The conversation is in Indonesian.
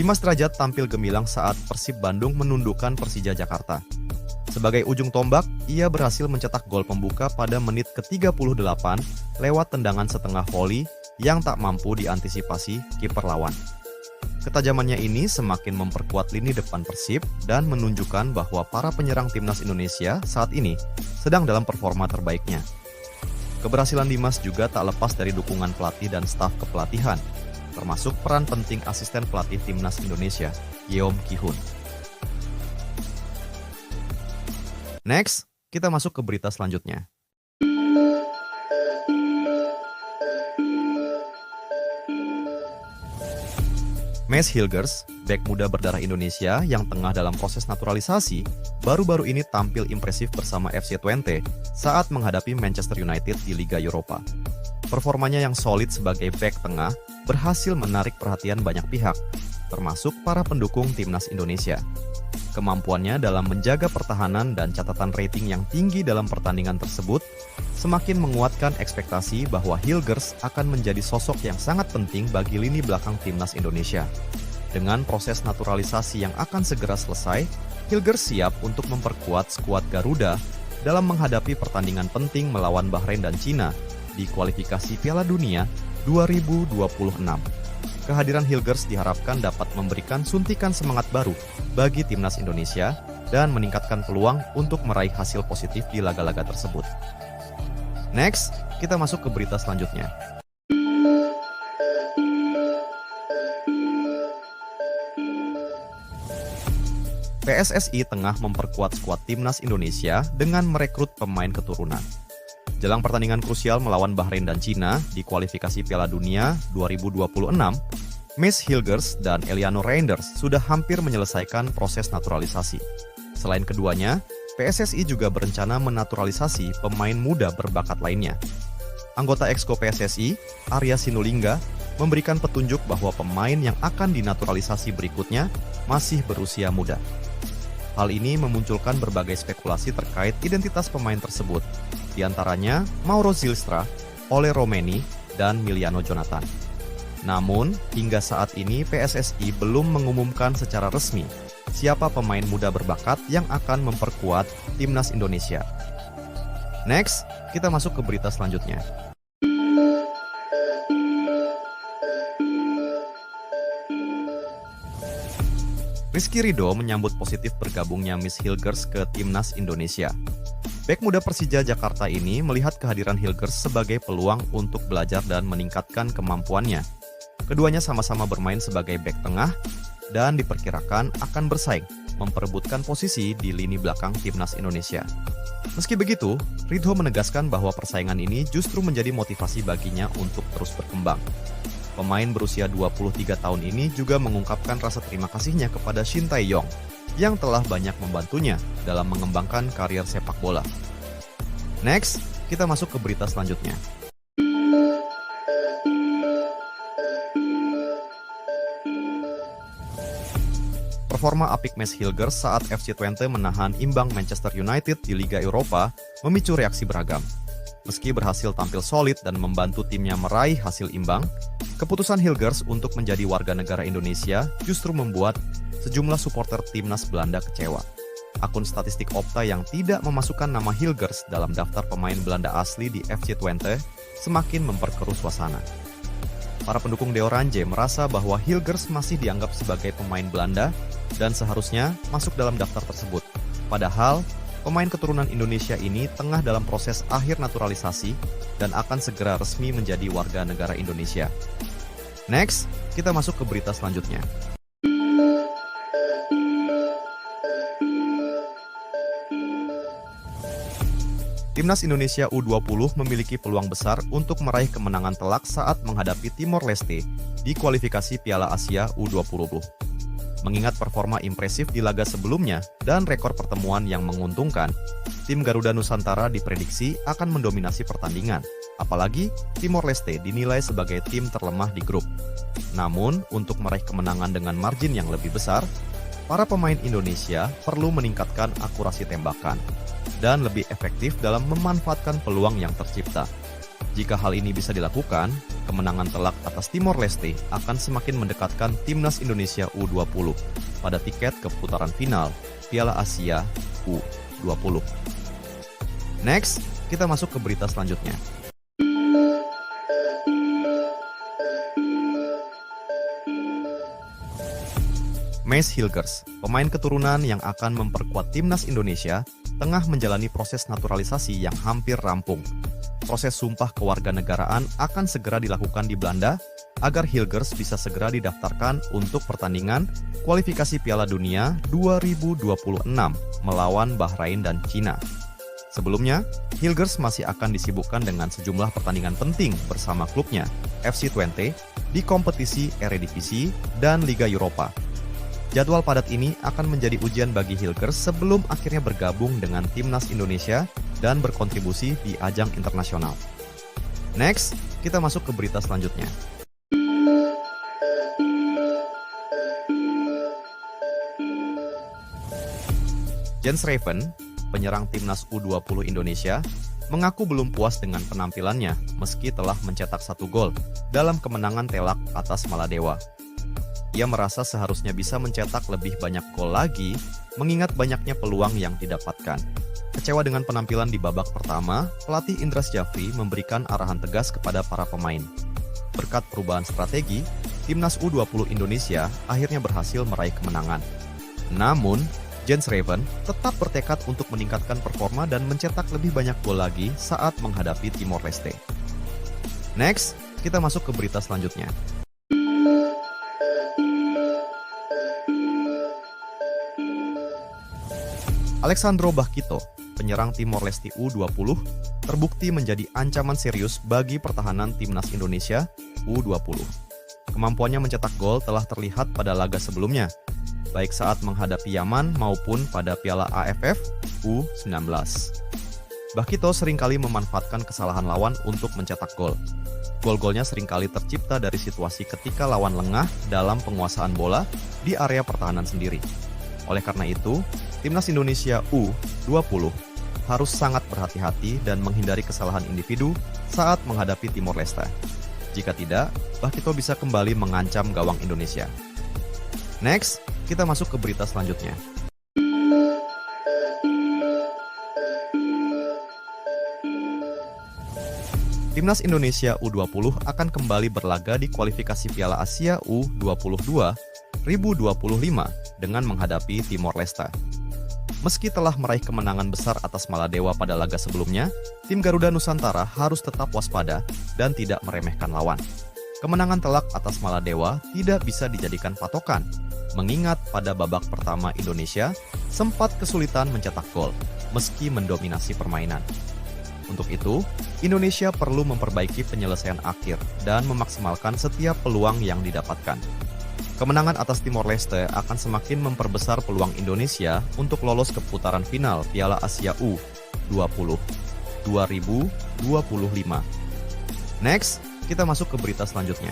Dimas Drajat tampil gemilang saat Persib Bandung menundukkan Persija Jakarta. Sebagai ujung tombak, ia berhasil mencetak gol pembuka pada menit ke-38 lewat tendangan setengah voli yang tak mampu diantisipasi kiper lawan. Ketajamannya ini semakin memperkuat lini depan Persib dan menunjukkan bahwa para penyerang timnas Indonesia saat ini sedang dalam performa terbaiknya. Keberhasilan Dimas juga tak lepas dari dukungan pelatih dan staf kepelatihan, termasuk peran penting asisten pelatih timnas Indonesia, Yeom Ki-hun. Next, kita masuk ke berita selanjutnya. Mads Hilgers, bek muda berdarah Indonesia yang tengah dalam proses naturalisasi, baru-baru ini tampil impresif bersama FC Twente saat menghadapi Manchester United di Liga Eropa. Performanya yang solid sebagai bek tengah berhasil menarik perhatian banyak pihak, termasuk para pendukung timnas Indonesia. Kemampuannya dalam menjaga pertahanan dan catatan rating yang tinggi dalam pertandingan tersebut semakin menguatkan ekspektasi bahwa Hilgers akan menjadi sosok yang sangat penting bagi lini belakang timnas Indonesia. Dengan proses naturalisasi yang akan segera selesai, Hilgers siap untuk memperkuat skuad Garuda dalam menghadapi pertandingan penting melawan Bahrain dan Cina di kualifikasi Piala Dunia 2026. Kehadiran Hilgers diharapkan dapat memberikan suntikan semangat baru bagi timnas Indonesia dan meningkatkan peluang untuk meraih hasil positif di laga-laga tersebut. Next, kita masuk ke berita selanjutnya. PSSI tengah memperkuat skuad timnas Indonesia dengan merekrut pemain keturunan. Jelang pertandingan krusial melawan Bahrain dan Cina di kualifikasi Piala Dunia 2026, Mads Hilgers dan Eliano Reinders sudah hampir menyelesaikan proses naturalisasi. Selain keduanya, PSSI juga berencana menaturalisasi pemain muda berbakat lainnya. Anggota Exco PSSI, Arya Sinulinga, memberikan petunjuk bahwa pemain yang akan dinaturalisasi berikutnya masih berusia muda. Hal ini memunculkan berbagai spekulasi terkait identitas pemain tersebut, di antaranya Mauro Zylstra, Ole Romeni, dan Miliano Jonathan. Namun, hingga saat ini PSSI belum mengumumkan secara resmi siapa pemain muda berbakat yang akan memperkuat timnas Indonesia. Next, kita masuk ke berita selanjutnya. Rizky Ridho menyambut positif bergabungnya Mads Hilgers ke timnas Indonesia. Bek muda Persija Jakarta ini melihat kehadiran Hilgers sebagai peluang untuk belajar dan meningkatkan kemampuannya. Keduanya sama-sama bermain sebagai bek tengah dan diperkirakan akan bersaing memperebutkan posisi di lini belakang timnas Indonesia. Meski begitu, Ridho menegaskan bahwa persaingan ini justru menjadi motivasi baginya untuk terus berkembang. Pemain berusia 23 tahun ini juga mengungkapkan rasa terima kasihnya kepada Shin Tae-yong yang telah banyak membantunya dalam mengembangkan karier sepak bola. Next, kita masuk ke berita selanjutnya. Performa apik Mads Hilgers saat FC Twente menahan imbang Manchester United di Liga Eropa memicu reaksi beragam. Meski berhasil tampil solid dan membantu timnya meraih hasil imbang, keputusan Hilgers untuk menjadi warga negara Indonesia justru membuat sejumlah supporter timnas Belanda kecewa. Akun statistik Opta yang tidak memasukkan nama Hilgers dalam daftar pemain Belanda asli di FC Twente semakin memperkeruh suasana. Para pendukung De Oranje merasa bahwa Hilgers masih dianggap sebagai pemain Belanda dan seharusnya masuk dalam daftar tersebut. Padahal, pemain keturunan Indonesia ini tengah dalam proses akhir naturalisasi dan akan segera resmi menjadi warga negara Indonesia. Next, kita masuk ke berita selanjutnya. Timnas Indonesia U20 memiliki peluang besar untuk meraih kemenangan telak saat menghadapi Timor Leste di kualifikasi Piala Asia U20. Mengingat performa impresif di laga sebelumnya dan rekor pertemuan yang menguntungkan, tim Garuda Nusantara diprediksi akan mendominasi pertandingan, apalagi Timor Leste dinilai sebagai tim terlemah di grup. Namun, untuk meraih kemenangan dengan margin yang lebih besar, para pemain Indonesia perlu meningkatkan akurasi tembakan dan lebih efektif dalam memanfaatkan peluang yang tercipta. Jika hal ini bisa dilakukan, kemenangan telak atas Timor Leste akan semakin mendekatkan Timnas Indonesia U20 pada tiket ke putaran final Piala Asia U20. Next, kita masuk ke berita selanjutnya. Mace Hilgers, pemain keturunan yang akan memperkuat Timnas Indonesia, tengah menjalani proses naturalisasi yang hampir rampung. Proses sumpah kewarganegaraan akan segera dilakukan di Belanda agar Hilgers bisa segera didaftarkan untuk pertandingan kualifikasi Piala Dunia 2026 melawan Bahrain dan Cina. Sebelumnya, Hilgers masih akan disibukkan dengan sejumlah pertandingan penting bersama klubnya, FC Twente, di kompetisi Eredivisie dan Liga Eropa. Jadwal padat ini akan menjadi ujian bagi Hilgers sebelum akhirnya bergabung dengan Timnas Indonesia dan berkontribusi di ajang internasional. Next, kita masuk ke berita selanjutnya. Jens Raven, penyerang Timnas U20 Indonesia, mengaku belum puas dengan penampilannya meski telah mencetak 1 gol dalam kemenangan telak atas Maladewa. Ia merasa seharusnya bisa mencetak lebih banyak gol lagi, mengingat banyaknya peluang yang didapatkan. Kecewa dengan penampilan di babak pertama, pelatih Indra Syafri memberikan arahan tegas kepada para pemain. Berkat perubahan strategi, Timnas U20 Indonesia akhirnya berhasil meraih kemenangan. Namun, Jens Raven tetap bertekad untuk meningkatkan performa dan mencetak lebih banyak gol lagi saat menghadapi Timor Leste. Next, kita masuk ke berita selanjutnya. Alexandro Bakito, penyerang Timor Leste U20, terbukti menjadi ancaman serius bagi pertahanan Timnas Indonesia U20. Kemampuannya mencetak gol telah terlihat pada laga sebelumnya, baik saat menghadapi Yaman maupun pada Piala AFF U19. Bakito seringkali memanfaatkan kesalahan lawan untuk mencetak gol. Gol-golnya seringkali tercipta dari situasi ketika lawan lengah dalam penguasaan bola di area pertahanan sendiri. Oleh karena itu, Timnas Indonesia U20 harus sangat berhati-hati dan menghindari kesalahan individu saat menghadapi Timor Leste. Jika tidak, Bakito bisa kembali mengancam gawang Indonesia. Next, kita masuk ke berita selanjutnya. Timnas Indonesia U20 akan kembali berlaga di kualifikasi Piala Asia U22 2025 dengan menghadapi Timor Leste. Meski telah meraih kemenangan besar atas Maladewa pada laga sebelumnya, tim Garuda Nusantara harus tetap waspada dan tidak meremehkan lawan. Kemenangan telak atas Maladewa tidak bisa dijadikan patokan, mengingat pada babak pertama Indonesia sempat kesulitan mencetak gol, meski mendominasi permainan. Untuk itu, Indonesia perlu memperbaiki penyelesaian akhir dan memaksimalkan setiap peluang yang didapatkan. Kemenangan atas Timor Leste akan semakin memperbesar peluang Indonesia untuk lolos ke putaran final Piala Asia U20 2025. Next, kita masuk ke berita selanjutnya.